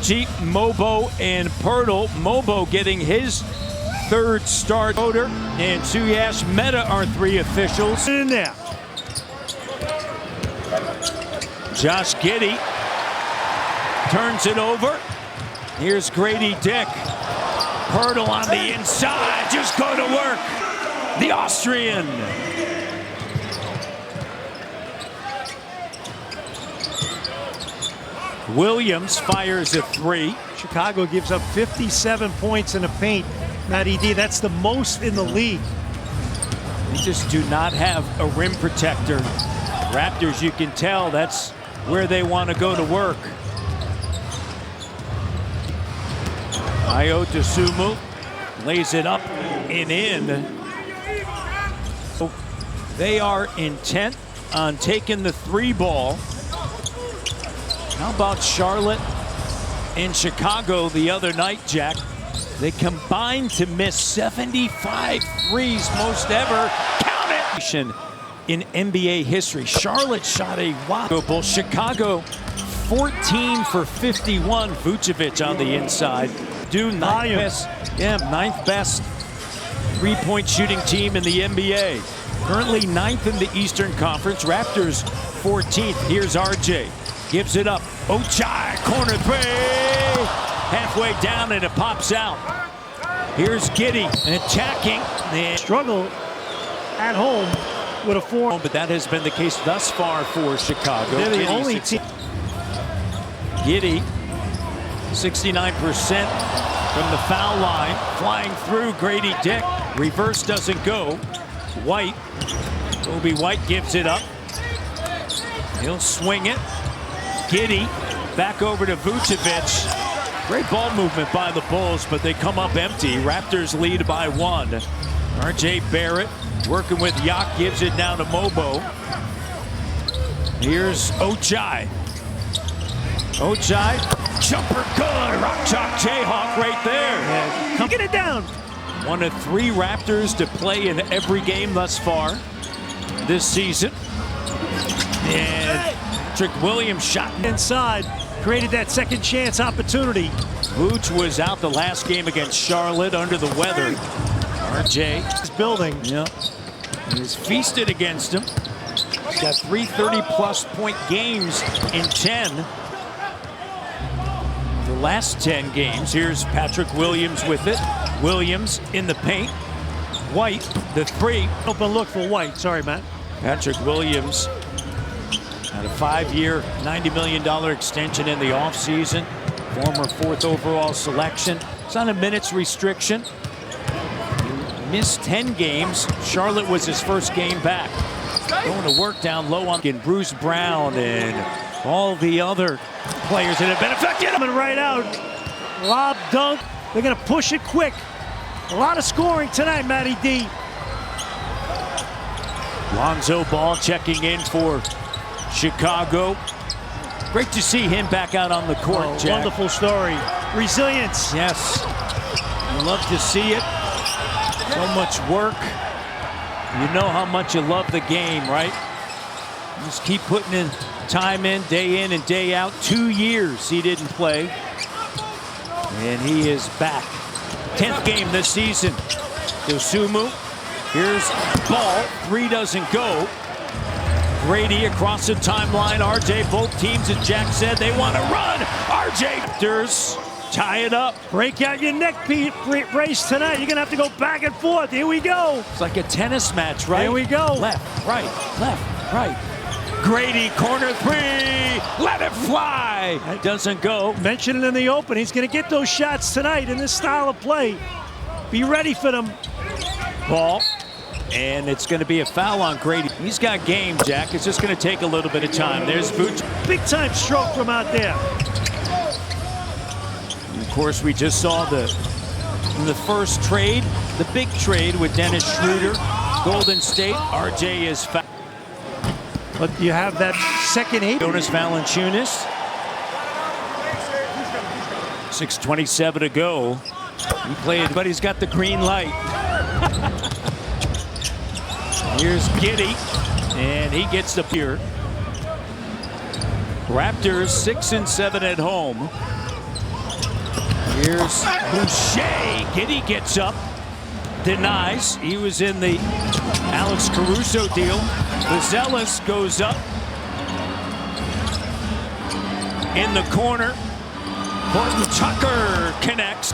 Bochy, Mobo, and Pirtle. Mobo getting his third start. And Suyash Mehta are three officials. In there. Josh Giddey turns it over. Here's Grady Dick. Pirtle on the inside. Just go to work. The Austrian. Williams fires a three. Chicago gives up 57 points in the paint. Matty D, that's the most in the league. They just do not have a rim protector. Raptors, you can tell that's where they want to go to work. Ayo Dosunmu lays it up and in. They are intent on taking the three ball. How about Charlotte and Chicago the other night, Jack? They combined to miss 75 threes, most ever. Count it! In NBA history, Charlotte shot a wobble. Chicago 14 for 51. Vucevic on the inside. Ninth best three-point shooting team in the NBA. Currently ninth in the Eastern Conference. Raptors 14th. Here's RJ. Gives it up. Ochai, corner three. Halfway down and it pops out. Here's Giddey attacking. And struggle at home with a four. But that has been the case thus far for Chicago. They're the only team. Giddey, 69% from the foul line. Flying through Grady Dick. Reverse doesn't go. White. Kobe White gives it up. He'll swing it. Giddey back over to Vucevic. Great ball movement by the Bulls, but they come up empty. Raptors lead by one. RJ Barrett working with Yak, gives it down to Mobo. Here's Ochai. Ochai, jumper good. Rock Chalk Jayhawk right there. Come get it down. One of three Raptors to play in every game thus far this season. And Patrick Williams shot inside, created that second chance opportunity. Vooch was out the last game against Charlotte under the weather. RJ is building. Yeah. He's feasted against him. He's got 330-plus point games in 10. The last 10 games. Here's Patrick Williams with it. Williams in the paint. White, the three. Open look for White. Sorry, Matt. Patrick Williams had a 5-year, $90 million extension in the offseason. Former 4th overall selection. It's on a minutes restriction. He missed 10 games. Charlotte was his first game back. Going to work down low on Bruce Brown and all the other players that have been affected. Coming right out. Lob dunk. They're going to push it quick. A lot of scoring tonight, Matty D. Lonzo Ball checking in for Chicago. Great to see him back out on the court, Jack. Wonderful story. Resilience. Yes. You love to see it. So much work. You know how much you love the game, right? Just keep putting in time in and day out. 2 years he didn't play. And he is back. 10th game this season. Dosunmu. Here's Ball. Three doesn't go. Grady across the timeline. RJ, both teams, as Jack said, they want to run. RJ Raptors tie it up. Break out your neck brace tonight. You're going to have to go back and forth. Here we go. It's like a tennis match, right? Here we go. Left, right. Grady, corner three. Let it fly. It doesn't go. Mentioned it in the open. He's going to get those shots tonight in this style of play. Be ready for them. Ball. And it's going to be a foul on Grady. He's got game, Jack. It's just going to take a little bit of time. There's Vooch. Big time stroke from out there. And of course, we just saw the first trade, the big trade with Dennis Schroeder, Golden State. RJ is fouled. But you have that second eight. Jonas Valanciunas. 6:27 to go. He played, but he's got the green light. Here's Giddey, and he gets the beer. Raptors 6-7 at home. Here's Boucher. Giddy gets up, denies. He was in the Alex Caruso deal. Vazelis goes up in the corner. Horton Tucker connects.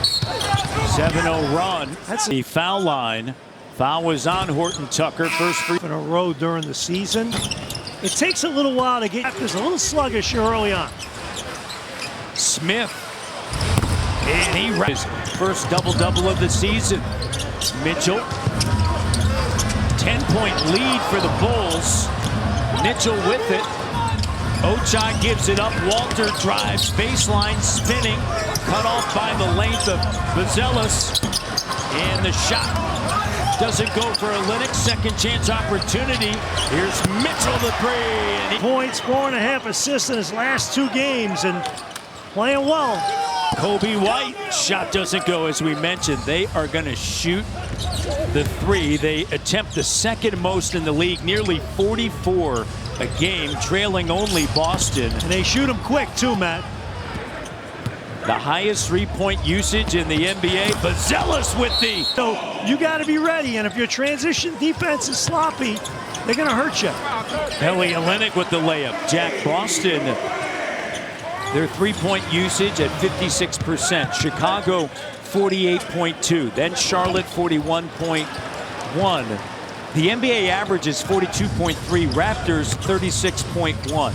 7-0 run. That's the foul line. Foul was on Horton Tucker. First free in a row during the season. It takes a little while to get. There's a little sluggish early on. Smith. And he rises. First double-double of the season. Mitchell. 10-point lead for the Bulls. Mitchell with it. Ochai gives it up. Walter drives. Baseline spinning. Cut off by the length of Vazelis. And the shot doesn't go for Olynyk. Second chance opportunity. Here's Mitchell the three. Points, 4.5 assists in his last 2 games and playing well. Kobe White. Shot doesn't go, as we mentioned. They are going to shoot the three. They attempt the second most in the league, nearly 44 a game, trailing only Boston. And they shoot them quick too, Matt. The highest three-point usage in the NBA. Vazelis with the... So you got to be ready, and if your transition defense is sloppy, they're going to hurt you. Kelly Olynyk with the layup. Jack, Boston, their three-point usage at 56%. Chicago, 48.2. Then Charlotte, 41.1. The NBA average is 42.3. Raptors, 36.1.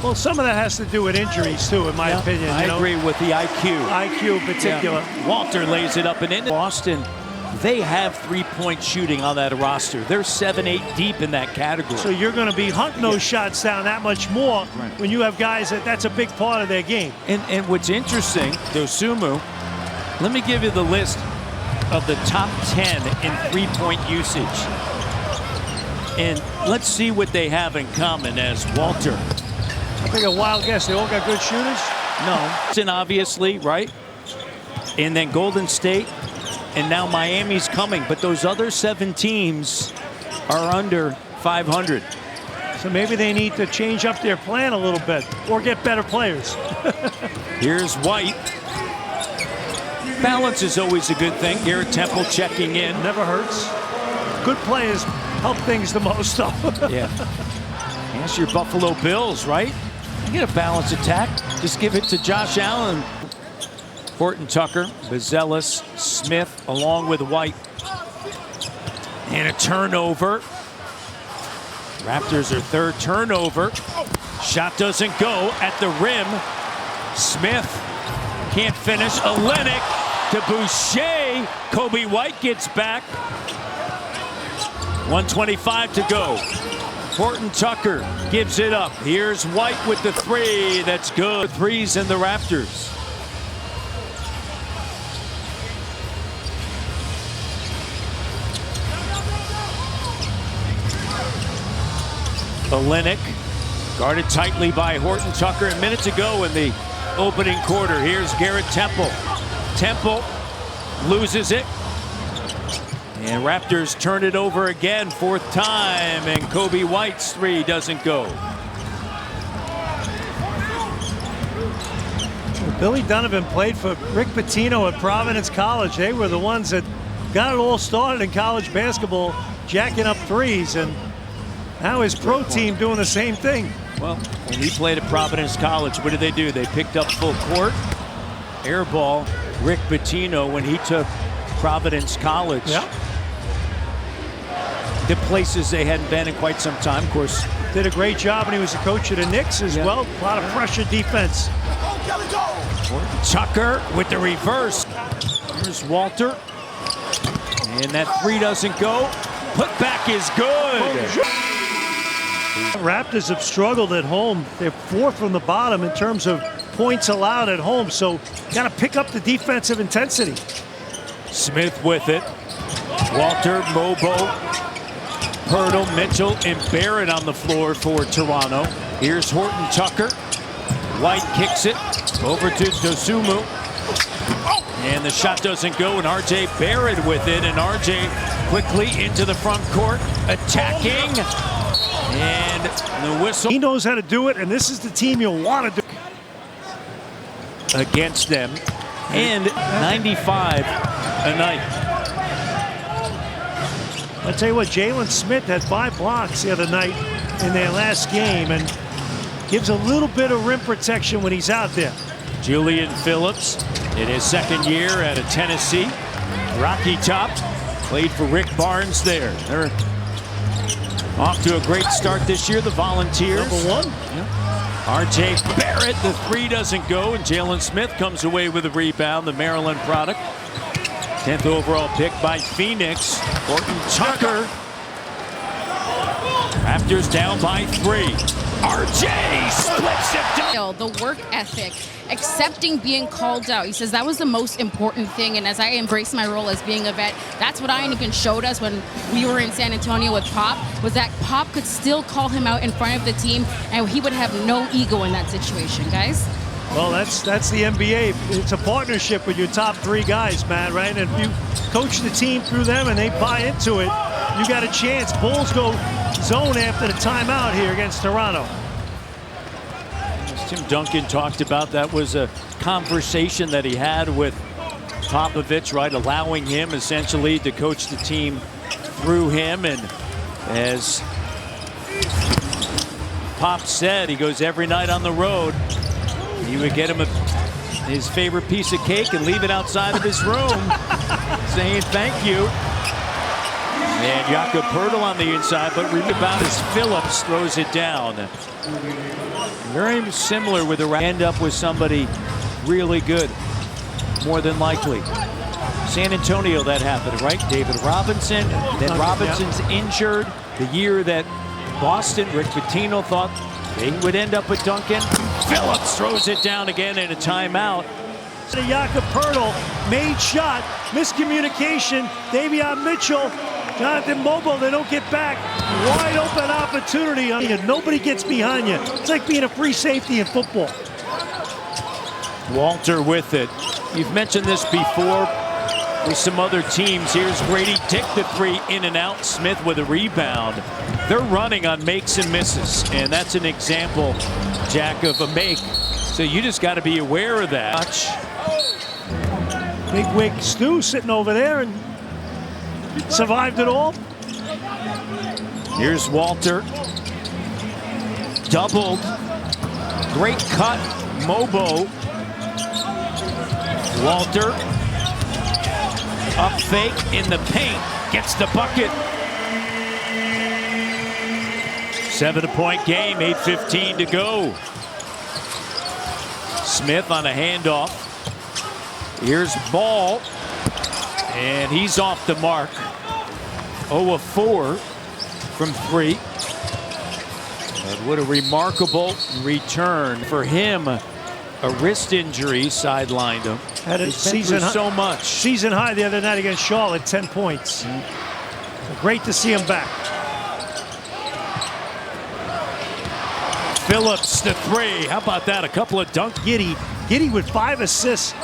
Well, some of that has to do with injuries, too, in my opinion. I agree with the IQ. IQ in particular. Yeah. Walter lays it up and in. Boston, they have three-point shooting on that roster. They're 7-8 deep in that category. So you're going to be hunting those shots down that much more when you have guys that's a big part of their game. And what's interesting, Dosumu, let me give you the list of the top 10 in three-point usage. And let's see what they have in common as Walter. I think a wild guess. They all got good shooters? No. And obviously, right? And then Golden State, and now Miami's coming. But those other 7 teams are under 500. So maybe they need to change up their plan a little bit or get better players. Here's White. Balance is always a good thing. Garrett Temple checking in. Never hurts. Good players help things the most, though. Yeah. That's your Buffalo Bills, right? You get a balanced attack. Just give it to Josh Allen. Horton Tucker, Vazelis, Smith, along with White. And a turnover. Raptors are third turnover. Shot doesn't go at the rim. Smith can't finish. Olynyk to Boucher. Kobe White gets back. 1:25 to go. Horton Tucker gives it up. Here's White with the three. That's good. Threes in the Raptors. Olynyk guarded tightly by Horton Tucker a minute to go in the opening quarter. Here's Garrett Temple. Temple loses it. And Raptors turn it over again, 4th time, and Kobe White's three doesn't go. Billy Donovan played for Rick Pitino at Providence College. They were the ones that got it all started in college basketball, jacking up threes, and now his pro team doing the same thing. Well, when he played at Providence College, what did they do? They picked up full court, air ball, Rick Pitino when he took Providence College. Yeah. The places they hadn't been in quite some time, of course. Did a great job when he was a coach of the Knicks as well. A lot of pressure defense. Tucker with the reverse. Here's Walter. And that three doesn't go. Put back is good. Raptors have struggled at home. They're 4th from the bottom in terms of points allowed at home. So got to pick up the defensive intensity. Smith with it. Walter, Mobo, Hurdle, Mitchell, and Barrett on the floor for Toronto. Here's Horton Tucker. White kicks it over to Dosumu. And the shot doesn't go, and R.J. Barrett with it. And R.J. quickly into the front court, attacking. And the whistle. He knows how to do it, and this is the team you'll want to do. Against them. and 95 a night. I'll tell you what, Jalen Smith had 5 blocks the other night in their last game and gives a little bit of rim protection when he's out there. Julian Phillips in his second year out of Tennessee. Rocky Top played for Rick Barnes there. They're off to a great start this year, the Volunteers. Number 1. R.J. Barrett, the 3 doesn't go, and Jalen Smith comes away with a rebound, the Maryland product. 10th overall pick by Phoenix. Horton Tucker. Raptors down by 3. R.J. splits it down. The work ethic, accepting being called out. He says that was the most important thing, and as I embrace my role as being a vet, that's what I even showed us when we were in San Antonio with Pop, was that Pop could still call him out in front of the team, and he would have no ego in that situation, guys. Well, that's the NBA. It's a partnership with your top 3 guys, Matt, right? And if you coach the team through them and they buy into it, you got a chance. Bulls go zone after the timeout here against Toronto. As Tim Duncan talked about, that was a conversation that he had with Popovich, right? Allowing him essentially to coach the team through him. And as Pop said, he goes every night on the road. He would get him his favorite piece of cake and leave it outside of his room saying thank you. And Jakob Poeltl on the inside, but rebound as Phillips throws it down. Very similar with the end up with somebody really good, more than likely. San Antonio, that happened, right? David Robinson, then Robinson's injured. The year that Boston, Rick Pitino thought they would end up with Duncan. Phillips throws it down again in a timeout. Jakob Poeltl, made shot, miscommunication. Davion Mitchell, Jonathan Mobo, they don't get back. Wide open opportunity. Nobody gets behind you. It's like being a free safety in football. Walter with it. You've mentioned this before with some other teams. Here's Grady Dick, the 3 in and out. Smith with a rebound. They're running on makes and misses, and that's an example, Jack, of a make. So you just got to be aware of that. Big wig Stu sitting over there and survived it all. Here's Walter. Doubled. Great cut. Mobo. Walter. Up fake in the paint. Gets the bucket. 7-point game. 8:15 to go. Smith on a handoff. Here's Ball. And he's off the mark. 0 of 4 from 3. But what a remarkable return for him. A wrist injury sidelined him. Had a season so much. Season high the other night against Charlotte, 10 points. So great to see him back. Phillips, the 3. How about that? A couple of dunks. Giddey with 5 assists.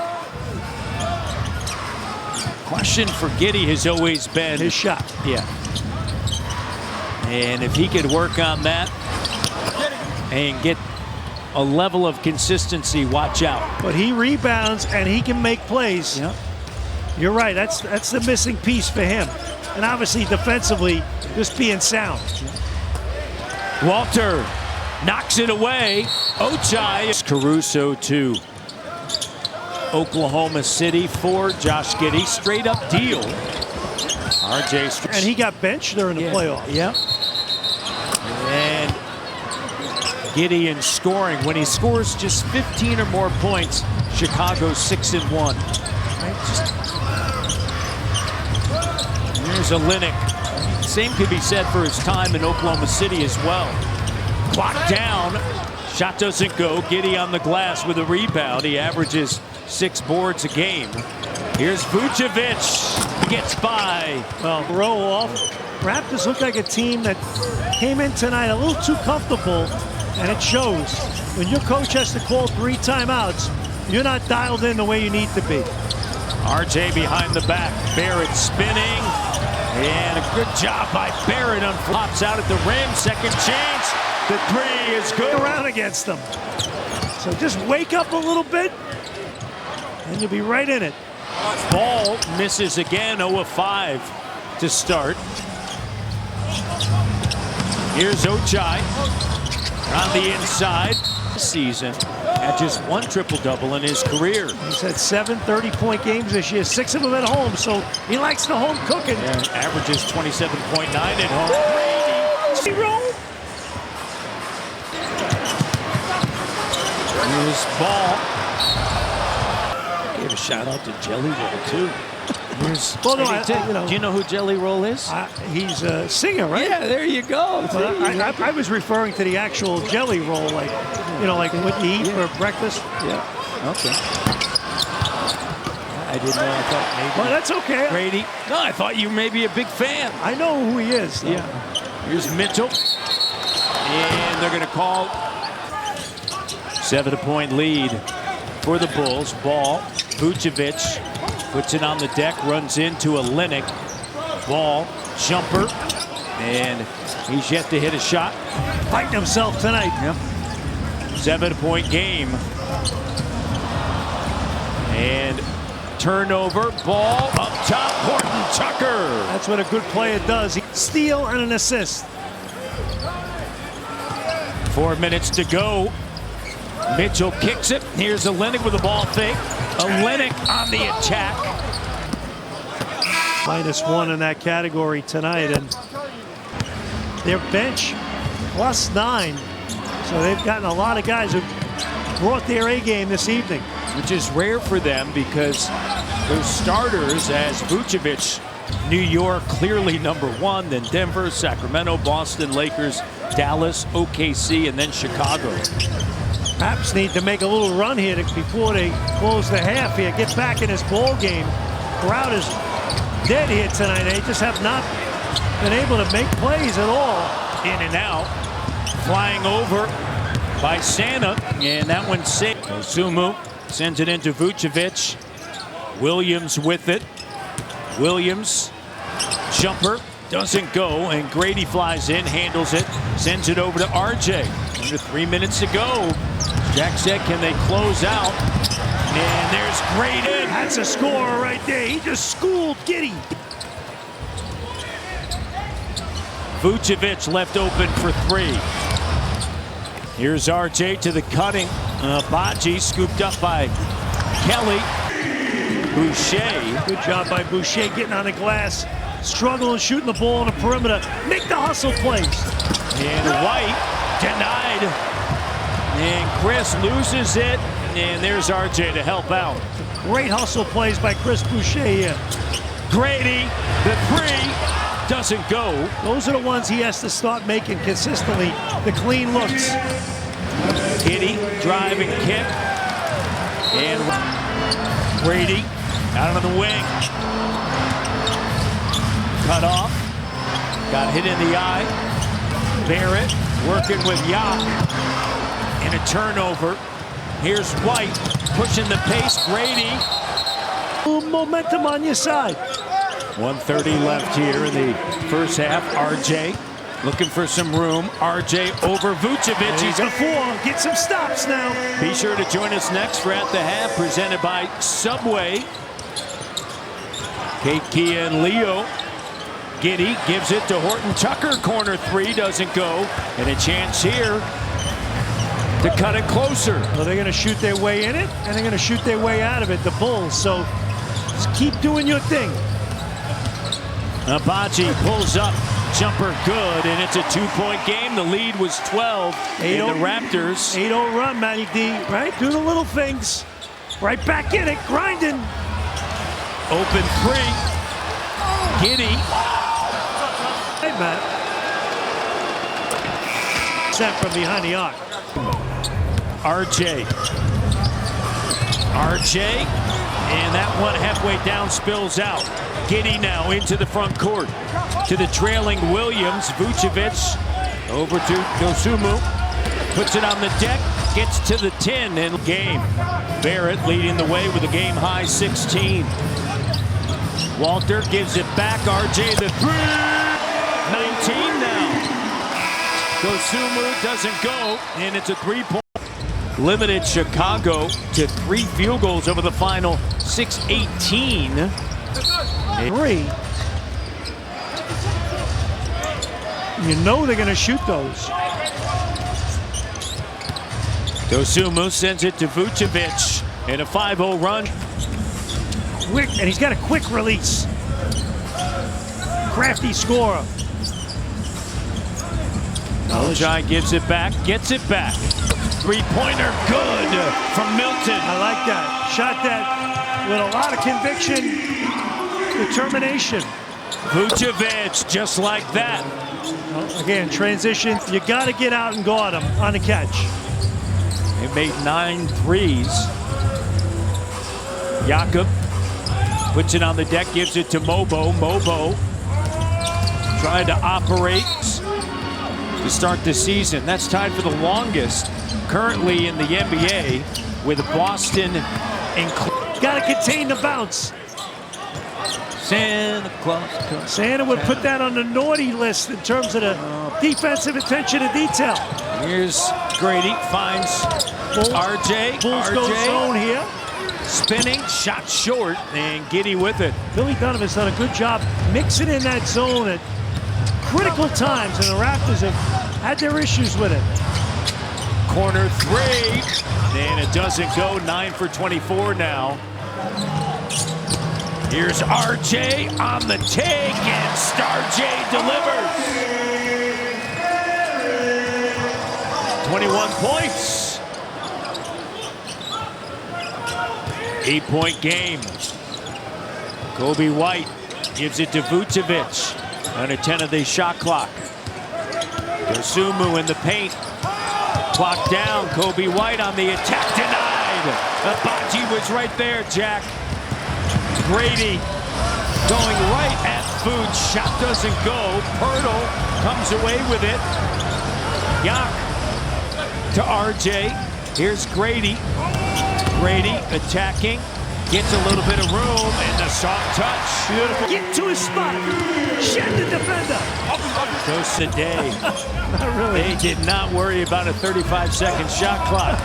Question for Giddey has always been his shot. Yeah. And if he could work on that and get a level of consistency, watch out. But he rebounds and he can make plays. Yep. You're right. That's the missing piece for him. And obviously defensively, just being sound. Walter knocks it away. Ochai. Caruso to Oklahoma City for Josh Giddey. Straight up deal. RJ. And he got benched during the playoffs. Yep. And Gideon scoring. When he scores just 15 or more points, Chicago's 6-1. Right? Here's Olynyk. Same could be said for his time in Oklahoma City as well. Clock down. Shot doesn't go. Giddey on the glass with a rebound. He averages 6 boards a game. Here's Vucevic. He gets by. Well, row off. Raptors look like a team that came in tonight a little too comfortable, and it shows. When your coach has to call 3 timeouts, you're not dialed in the way you need to be. RJ behind the back. Barrett spinning. And a good job by Barrett on flops out at the rim. Second chance. The 3 is good. Around against them. So just wake up a little bit and you'll be right in it. Ball misses again, 0 of 5 to start. Here's Ochai on the inside. Season at just 1 triple-double in his career. He's had 7 30-point games this year, 6 of them at home, so he likes the home cooking. And averages 27.9 at home. Zero. Here's Ball. Gave a shout out to Jelly Roll too. Here's, well, no, do you know who Jelly Roll is? He's a singer, right? Yeah, there you go. I was referring to the actual Jelly Roll, like like what you eat for breakfast. Yeah. Okay. I didn't know. I thought maybe. Well, that's okay. Grady. No, I thought you may be a big fan. I know who he is. Though. Yeah. Here's Mitchell, and they're going to call 7-point lead for the Bulls. Ball. Vucevic puts it on the deck, runs into a Olynyk. Ball, jumper, and he's yet to hit a shot. Fighting himself tonight. Yep. 7-point game. And turnover, ball up top, Horton Tucker. That's what a good player does. Steal and an assist. 4 minutes to go. Mitchell kicks it. Here's Olynyk with a ball fake. Olynyk on the attack. -1 in that category tonight, and their bench +9. So they've gotten a lot of guys who brought their A game this evening. Which is rare for them because those starters, as Vucevic, New York clearly #1, then Denver, Sacramento, Boston, Lakers, Dallas, OKC, and then Chicago. Raps need to make a little run here before they close the half here. Get back in his ball game. Crowd is dead here tonight. They just have not been able to make plays at all. In and out. Flying over by Santa, and that one's safe. Sumu sends it into Vucevic. Williams with it. Williams, jumper, doesn't go, and Grady flies in, handles it, sends it over to RJ. Under 3 minutes to go. Jack said, can they close out? And there's Grady. That's a scorer right there. He just schooled Giddy. Vucevic left open for 3. Here's RJ to the cutting. Baji scooped up by Kelly. Boucher. Good job by Boucher getting on the glass. Struggling shooting the ball on the perimeter. Make the hustle plays. And White denied. And Chris loses it. And there's RJ to help out. Great hustle plays by Chris Boucher here. Grady, the 3 doesn't go. Those are the ones he has to start making consistently. The clean looks. Giddy, drive and kick. And Grady out on the wing. Cut off. Got hit in the eye. Barrett working with Yak. And a turnover. Here's White pushing the pace. Grady. Momentum on your side. 1:30 left here in the first half. RJ looking for some room. RJ over Vucevic. He's got 4. Get some stops now. Be sure to join us next for At the Half, presented by Subway. Kate, Kia, and Leo. Giddy gives it to Horton Tucker. Corner 3 doesn't go. And a chance here to cut it closer. Well, they're going to shoot their way in it, and they're going to shoot their way out of it, the Bulls. So just keep doing your thing. Abaji pulls up. Jumper good, and it's a 2-point game. The lead was 12 in the Raptors. 8-0 run, Matty D, right? Do the little things. Right back in it, grinding. Open 3. Giddy. Hey, Matt. Sent from behind the arc. RJ. And that one halfway down spills out. Giddy now into the front court. To the trailing Williams. Vucevic over to Dosunmu. Puts it on the deck. Gets to the 10 in game. Barrett leading the way with a game-high 16. Walter gives it back. RJ the 3. 19 now. Dosunmu doesn't go, and it's a 3-point. limited Chicago to 3 field goals over the final 6-18. 3. You know they're going to shoot those. Dosunmu sends it to Vucevic in a 5-0 run. Quick, and he's got a quick release. Crafty scorer. Ojai gives it back, gets it back. 3-pointer, good from Milton. I like that. Shot that with a lot of conviction, determination. Vucevic, just like that. Well, again, transition. You got to get out and guard him on the catch. They made 9 threes. Jakob puts it on the deck, gives it to Mobo. Mobo trying to operate to start the season. That's tied for the longest currently in the NBA with Boston and Got to contain the bounce. Santa Claus. Santa would put that on the naughty list in terms of the defensive attention to detail. Here's Grady, finds RJ. Bulls go zone here. Spinning, shot short, and Giddey with it. Billy Donovan's done a good job mixing in that zone at critical times, and the Raptors have had their issues with it. Corner 3, and it doesn't go. 9 for 24 now. Here's RJ on the take, and Star J delivers. 21 points. 8-point game. Kobe White gives it to Vucevic. Under 10 of the shot clock. Dosunmu in the paint. Clock down. Kobe White on the attack. Denied. Abaji was right there, Jack. Grady going right at Vooch. Shot doesn't go. Pirtle comes away with it. Yak to RJ. Here's Grady. Grady attacking. Gets a little bit of room and the soft touch. Beautiful. Get to his spot. Shed the defender. Goes today. Not really. They did not worry about a 35-second shot clock.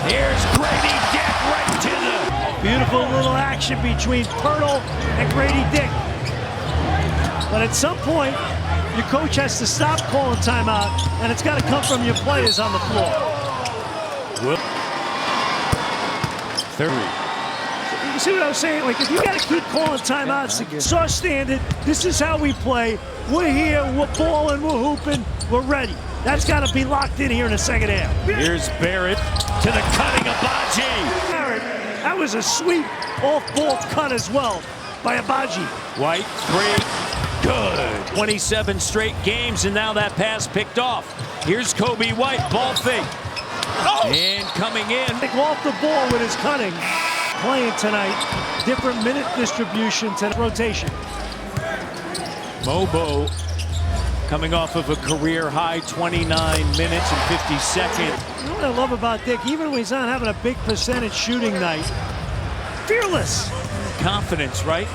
Here's Grady Dick right to the... Beautiful little action between Pirtle and Grady Dick. But at some point, your coach has to stop calling timeout, and it's got to come from your players on the floor. 30. You see what I was saying? Like, if you got to keep calling timeouts, it's our standard. This is how we play. We're here, we're balling, we're hooping, we're ready. That's got to be locked in here in the second half. Here's Barrett to the cutting Abaji. Barrett, that was a sweet off-ball cut as well by Abaji. White, 3, good. 27 straight games, and now that pass picked off. Here's Kobe White, ball fake. And coming in. Off the ball with his cutting. Playing tonight, different minute distribution to rotation. Mobo coming off of a career-high 29 minutes and 50 seconds. You know what I love about Dick? Even when he's not having a big percentage shooting night, fearless. Confidence, right?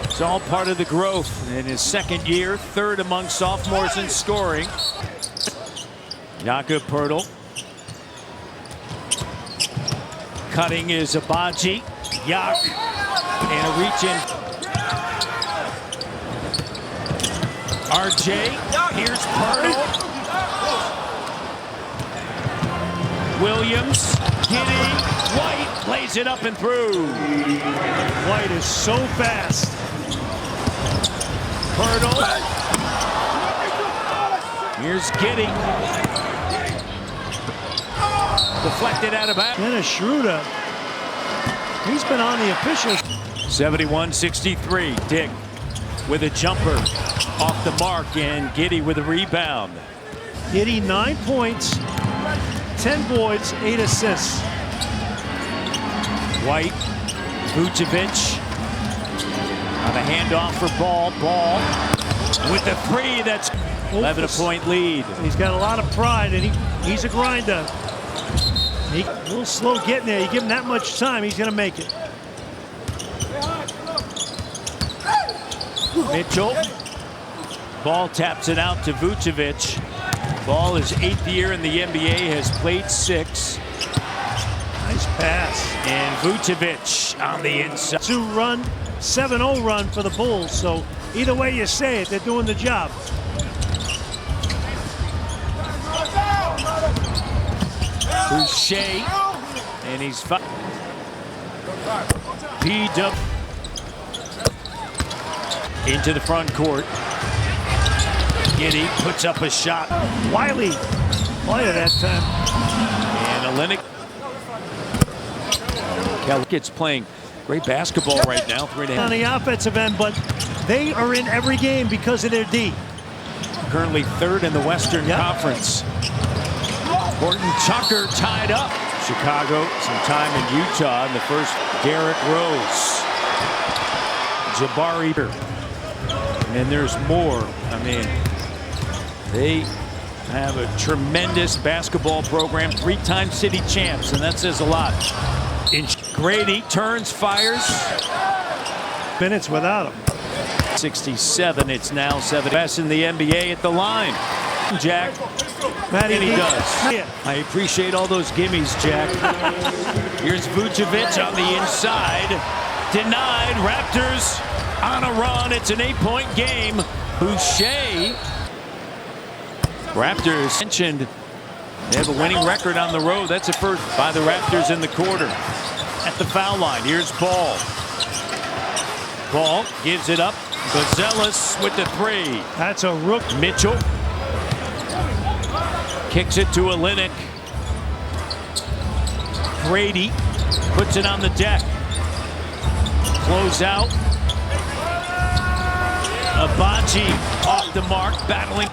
It's all part of the growth in his second year, 3rd among sophomores in scoring. Jakob Pirtle. Cutting is Abaji. Yak. And a reach in. RJ. Here's Pirtle. Williams. Giddey. White lays it up and through. White is so fast. Pirtle. Here's Giddey. Deflected out of bounds. Dennis Schroeder. He's been on the officials. 71-63. Dick with a jumper off the mark, and Giddey with a rebound. Giddey 9 points, 10 boards, 8 assists. White, Vucevic on a handoff for Ball. Ball with the 3. That's 11-point lead. He's got a lot of pride, and he's a grinder. He's a little slow getting there. You give him that much time, he's going to make it. Mitchell. Ball taps it out to Vucevic. Ball is 8th year in the NBA, has played 6. Nice pass. And Vucevic on the inside. 2-run, 7-0 run for the Bulls. So either way you say it, they're doing the job. Boucher, and he's P.W. into the front court. Giddey puts up a shot. Wiley play that time. And Olynyk. Kelly's playing great basketball right now. 3.5 on the offensive end, but they are in every game because of their D. Currently 3rd in the Western Conference. Horton Tucker tied up. Chicago, some time in Utah in the first. Derrick Rose. Jabari. And there's more. I mean, they have a tremendous basketball program. 3-time city champs, and that says a lot. Grady turns, fires. Minutes without him. 67, it's now 7. Best in the NBA at the line. Jack, and he does. I appreciate all those gimmies, Jack. Here's Vucevic on the inside. Denied. Raptors on a run. It's an 8-point game. Boucher. Raptors mentioned they have a winning record on the road. That's a first by the Raptors in the quarter. At the foul line, here's Ball. Ball gives it up. Gonzalez with the 3. That's a rook. Mitchell kicks it to Olynyk. Grady puts it on the deck. Close out. Abaji off the mark, battling.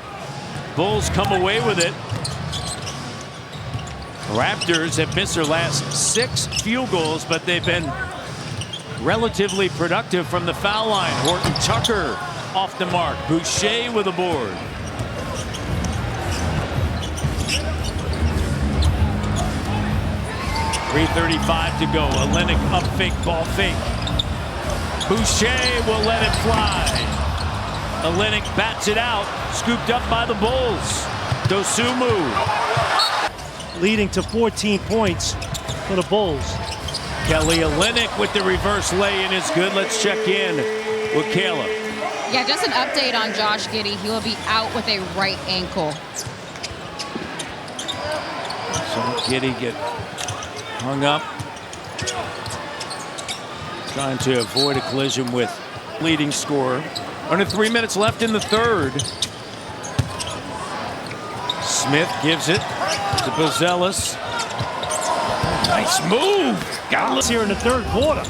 Bulls come away with it. Raptors have missed their last 6 field goals, but they've been relatively productive from the foul line. Horton Tucker off the mark. Boucher with a board. .335 to go. Olynyk up fake, ball fake. Boucher will let it fly. Olynyk bats it out. Scooped up by the Bulls. Dosunmu. Leading to 14 points for the Bulls. Kelly Olynyk with the reverse lay-in is good. Let's check in with Kayla. Yeah, just an update on Josh Giddey. He will be out with a right ankle. So Giddey get hung up. Trying to avoid a collision with leading scorer. Under 3 minutes left in the third. Smith gives it to Bozelis. Nice move. Got it here in the third quarter.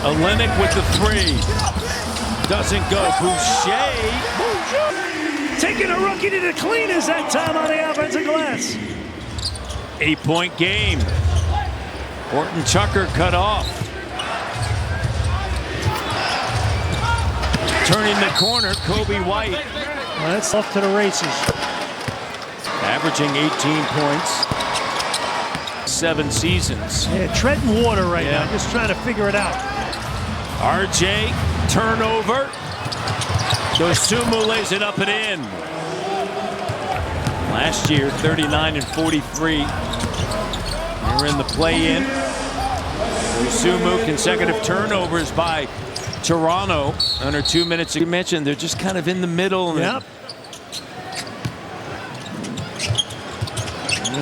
Olynyk with the 3. Doesn't go. Boucher. Taking a rookie to the cleaners that time on the offensive glass. 8-point game. Horton Tucker cut off. Turning the corner, Kobe White. Well, that's off to the races. Averaging 18 points. 7 seasons. Yeah, treading water right now. Just trying to figure it out. RJ, turnover. Dosunmu lays it up and in. Last year, 39 and 43. They're in the play-in. Dosunmu, consecutive turnovers by Toronto under 2 minutes. You mentioned they're just kind of in the middle. Yep.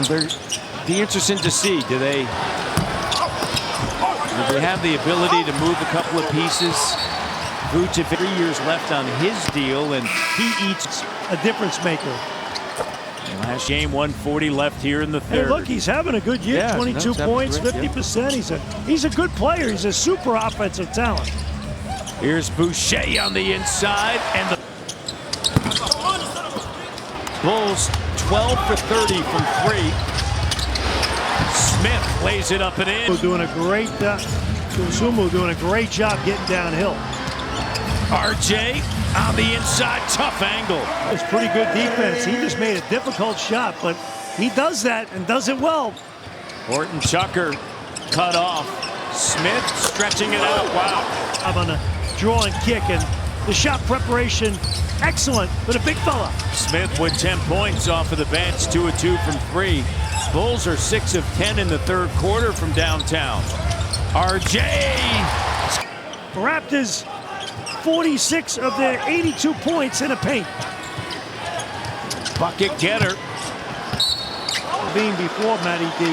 They're be interesting to see. Do they have the ability to move a couple of pieces? Vucevic, 3 years left on his deal, and he eats a difference maker. Last game, 140 left here in the third. Hey, look, he's having a good year. 22 points, 50%. He's a good player. He's a super offensive talent. Here's Boucher on the inside, and the Bulls 12 for 30 from 3. Smith lays it up and in. Doing a great, Dosunmu doing a great job getting downhill. RJ on the inside, tough angle. It's pretty good defense. He just made a difficult shot, but he does that and does it well. Horton Tucker cut off. Smith stretching it out. Wow. I'm on a draw and kick, and The shot preparation, excellent for the big fella. Smith with 10 points off of the bench, 2 of 2 from 3. Bulls are 6 of 10 in the third quarter from downtown. RJ. The Raptors, 46 of their 82 points in the paint. Bucket getter. Being before Matty D.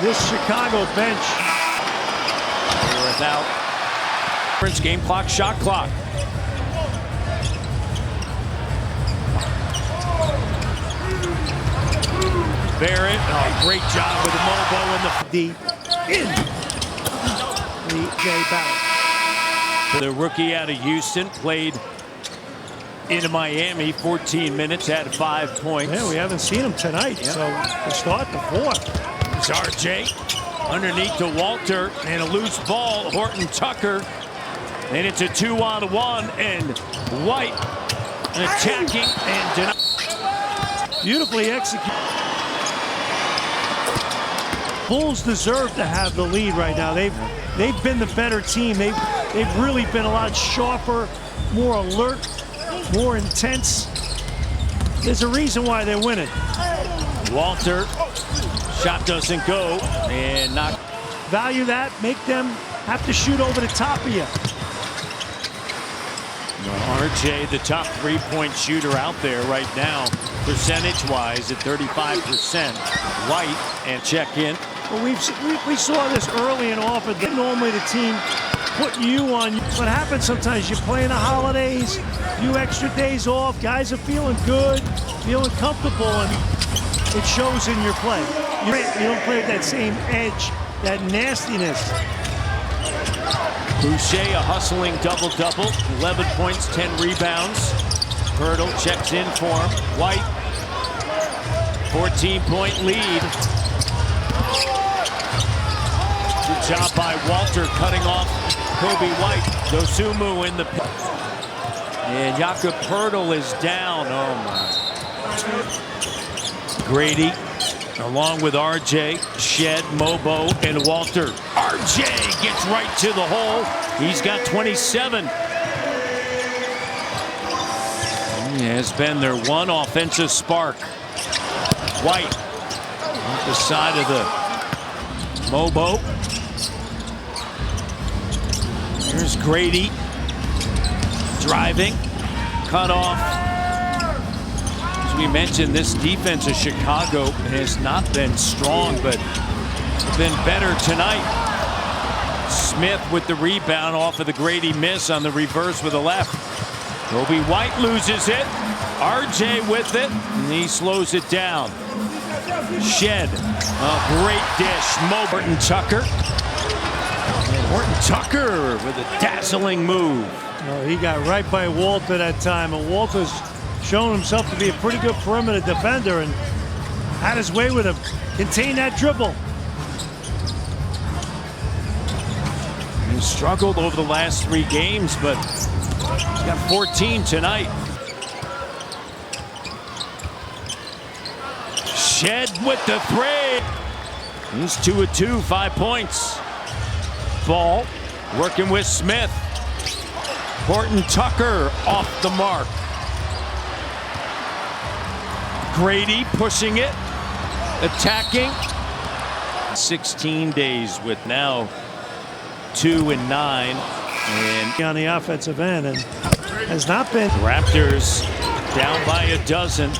This Chicago bench. Without. Game clock, shot clock. Barrett, great job with the Mobo and the J Barrett. The rookie out of Houston played in Miami, 14 minutes, had 5 points. Yeah, we haven't seen him tonight, so to start the fourth. It's RJ underneath to Walter and a loose ball. Horton Tucker, and it's a 2-on-1, and White attacking and denying. Beautifully executed. Bulls deserve to have the lead right now. They've been the better team. They've really been a lot sharper, more alert, more intense. There's a reason why they're winning. Walter, shot doesn't go, and not. Value that, make them have to shoot over the top of you. RJ, the top three-point shooter out there right now, percentage-wise at 35%. White, and check in. Well, we saw this early and often. Normally the team put you on. What happens sometimes, you play in the holidays, few extra days off, guys are feeling good, feeling comfortable, and it shows in your play. You don't play with that same edge, that nastiness. Boucher, a hustling double-double, 11 points, 10 rebounds. Hurdle checks in for him. White, 14-point lead. Good job by Walter cutting off Kobe White. Dosumu in the... And Jakob Hurdle is down. Oh, my. Grady, along with RJ, Shed, Mobo, and Walter. RJ gets right to the hole. He's got 27. He has been their one offensive spark. White off the side of the Mobo. Here's Grady driving, cut off. As we mentioned, this defense of Chicago has not been strong, but been better tonight. Smith with the rebound off of the Grady miss on the reverse with the left. Kobe White loses it. RJ with it, and he slows it down. Shed, a great dish. Horton Tucker. And Horton Tucker with a dazzling move. Oh, he got right by Walter that time, and Walter's shown himself to be a pretty good perimeter defender and had his way with him. Contain that dribble. He struggled over the last 3 games, but he's got 14 tonight. Shed with the three. He's 2 of 2, 5 points. Ball working with Smith. Horton Tucker off the mark. Grady pushing it, attacking. 16 days with now 2 and 9. And On the offensive end, and has not been. Raptors down by a dozen.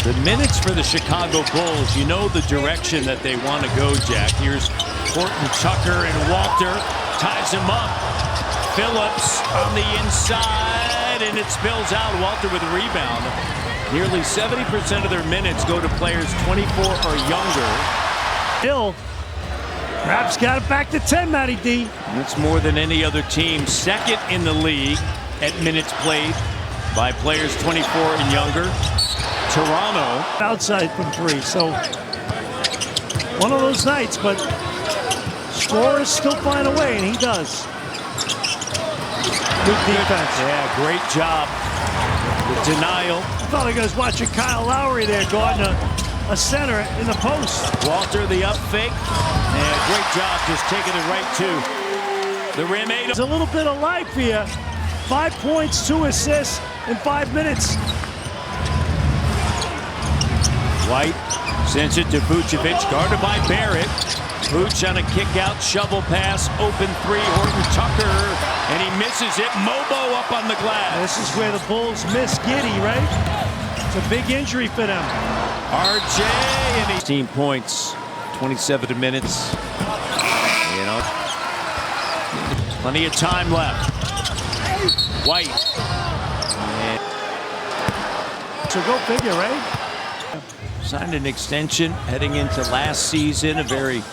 The minutes for the Chicago Bulls, you know the direction that they want to go, Jack. Here's Horton Tucker, and Walter ties him up. Phillips on the inside, and it spills out. Walter with a rebound. Nearly 70% of their minutes go to players 24 or younger. Hill. Raps got it back to 10, Matty D. That's more than any other team. Second in the league at minutes played by players 24 and younger. Toronto. Outside from 3, so one of those nights, but scorers still find a way, and he does. Good defense. Yeah, great job. The denial. I thought I was watching Kyle Lowry there guarding a center in the post. Walter the up fake. And great job just taking it right to The rim 8. There's a little bit of life here. 5 points, 2 assists in 5 minutes. White sends it to Vucevic, guarded by Barrett. Vooch on a kick-out shovel pass, open 3, Horton Tucker, and he misses it. Mobo up on the glass. This is where the Bulls miss Giddey, right? It's a big injury for them. RJ, and 18 points, 27 minutes. You know, plenty of time left. White. And So go figure, right? signed an extension heading into last season, a very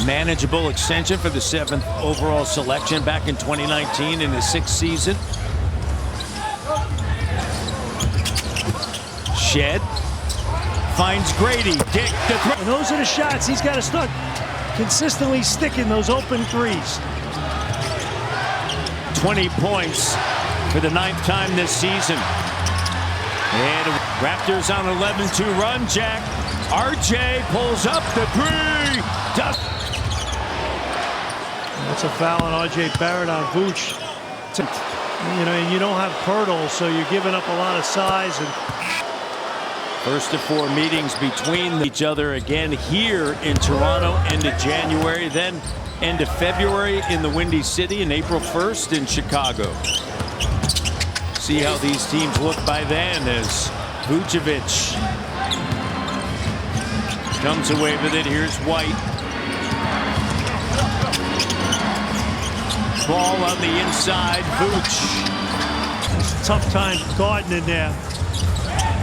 manageable extension for the 7th overall selection back in 2019 in his 6th season. Shed finds Grady. Dick the throw. And those are the shots. He's got to start consistently sticking those open threes. 20 points for the 9th time this season. And Raptors on 11-2 run. Jack. RJ pulls up the 3. That's a foul on RJ Barrett on Vooch. You know, and you don't have Pirtle, so you're giving up a lot of size. And First of 4 meetings between each other again here in Toronto, end of January, then end of February in the Windy City, and April 1st in Chicago. See how these teams look by then as Vucevic comes away with it. Here's White. Ball on the inside, Vooch. it's a tough time guarding in there.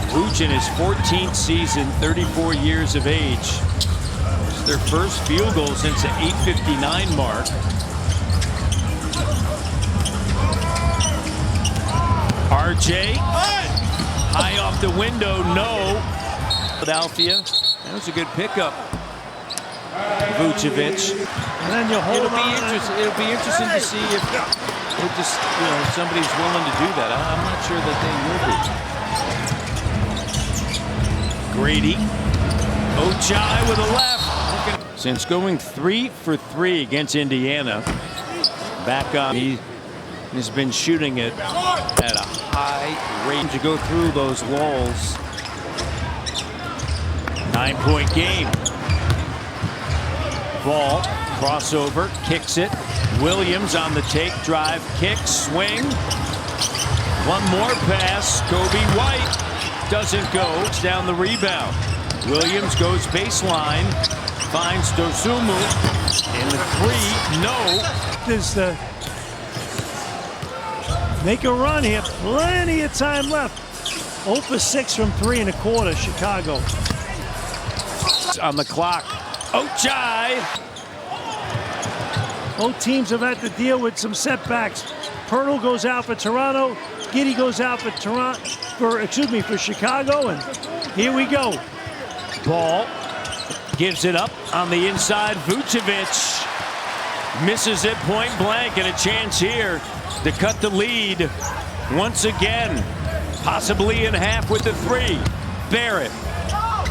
Vooch in his 14th season, 34 years of age. It's their first field goal since the 8:59 mark. RJ, high off the window, no. Philadelphia, that was a good pickup. Vucevic. And then you hold on. It'll be interesting to see if somebody's willing to do that. I'm not sure that they will be. Grady. Ochai with a left. Since going 3 for 3 against Indiana, back on, he has been shooting it at a high rate to go through those lulls. 9-point game. Ball, crossover, kicks it. Williams on the take, drive, kick, swing. One more pass. Kobe White doesn't go. It's down the rebound. Williams goes baseline, finds Dosumu in the 3. No. Is the make a run here. Plenty of time left. 0 for 6 from 3 1/4. Chicago. On the clock. Ochai. Both teams have had to deal with some setbacks. Pirtle goes out for Toronto. Giddey goes out for for Chicago. And here we go. Ball gives it up on the inside. Vucevic misses it point blank, and a chance here to cut the lead once again, possibly in half with the 3. Barrett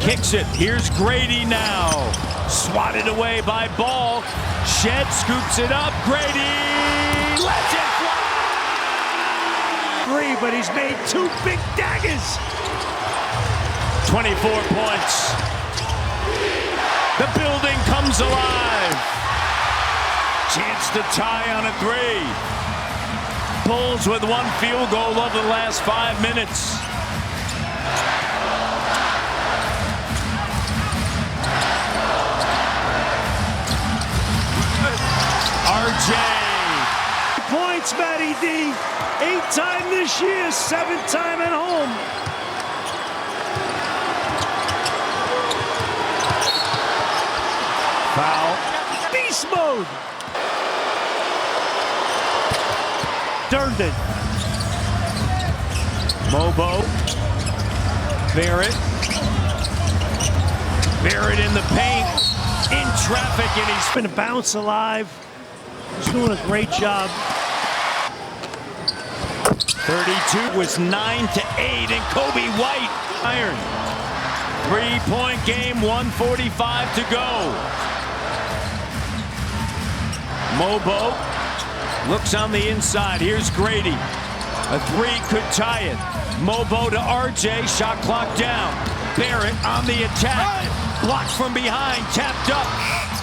kicks it. Here's Grady now. Swatted away by Ball. Shed scoops it up. Grady lets it fly. 3, but he's made 2 big daggers. 24 points. The building comes alive. Chance to tie on a 3. Bulls with 1 field goal over the last 5 minutes. RJ. Points, Matty D. 8th time this year, 7th time at home. Foul. Beast mode. Durden. Mobo. Barrett. Barrett in the paint. In traffic, and he's Been a bounce alive. He's doing a great job. 32 was 9-8, and Kobe White iron. 3-point game, 1:45 to go. Mobo Looks on the inside. Here's Grady. A three could tie it. Mobo to RJ. Shot clock down. Barrett on the attack. Blocked from behind. Tapped up.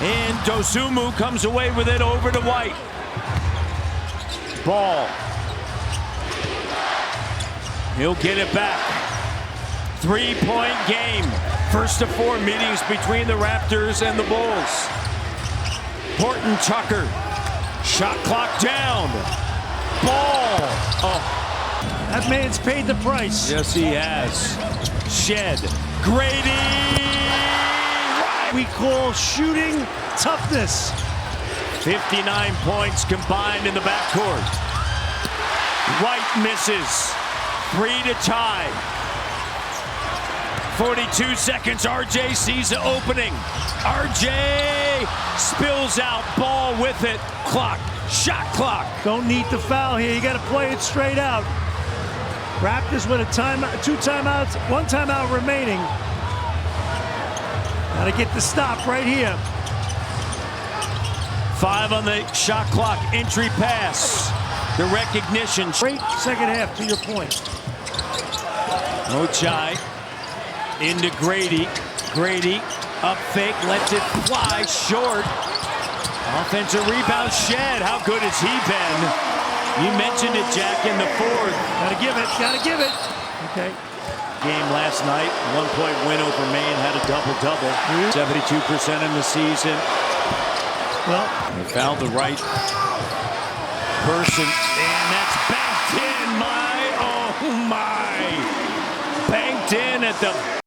And Dosunmu comes away with it over to White. Ball. He'll get it back. 3-point game. First of 4 meetings between the Raptors and the Bulls. Horton Tucker. Shot clock down. Ball. Oh. That man's paid the price. Yes, he has. Shed. Grady. We call shooting toughness. 59 points combined in the backcourt. White misses. 3 to tie. 42 seconds. RJ sees the opening. RJ spills out. Ball with it. Clock. Shot clock. Don't need the foul here. You got to play it straight out. Raptors with a timeout, 2 timeouts, 1 timeout remaining. Got to get the stop right here. 5 on the shot clock. Entry pass. The recognition. Great second half, to your point. Ochai into Grady. Grady up fake, lets it fly short. Offensive rebound. Shed. How good has he been? You mentioned it, Jack, in the 4th. Gotta give it, gotta give it. Okay. Game last night, 1-point win over Maine, had a double-double. 72% in the season. Well, they found the right person, and that's banked in. Oh my! Banked in at the